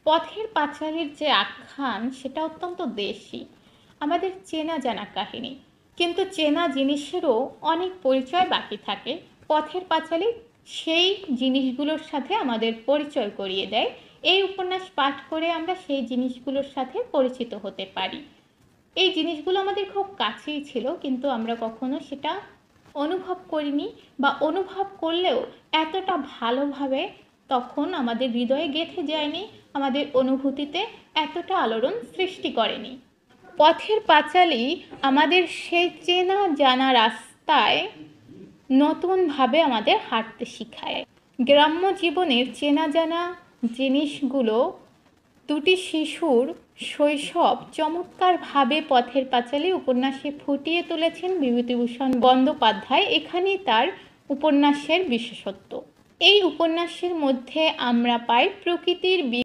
পথের পাঁচালীর যে আখ্যান সেটা অত্যন্ত দেশি, আমাদের চেনা জানা কাহিনী। কিন্তু চেনা জিনিসেরও অনেক পরিচয় বাকি থাকে। পথের পাঁচালী সেই জিনিসগুলোর সাথে আমাদের পরিচয় করিয়ে দেয়। এই উপন্যাস পাঠ করে আমরা সেই জিনিসগুলোর সাথে পরিচিত হতে পারি। এই জিনিসগুলো আমাদের খুব কাছেই ছিল, কিন্তু আমরা কখনো সেটা অনুভব করিনি, বা অনুভব করলেও এতটা ভালোভাবে তখন আমাদের হৃদয়ে গেঁথে যায়নি, আমাদের অনুভূতিতে এতটা আলোড়ন সৃষ্টি করেনি। পথের পাঁচালী আমাদের সেই চেনা জানা রাস্তায় নতুনভাবে আমাদের হাঁটতে শেখায়। গ্রাম্য জীবনের চেনা জানা জিনিসগুলো দুটি শিশুর শৈশব চমৎকারভাবে পথের পাঁচালী উপন্যাসে ফুটিয়ে তুলেছেন বিভূতিভূষণ বন্দ্যোপাধ্যায়। এখানেই তার উপন্যাসের বিশেষত্ব। এই উপন্যাসের মধ্যে আমরা পাই প্রকৃতির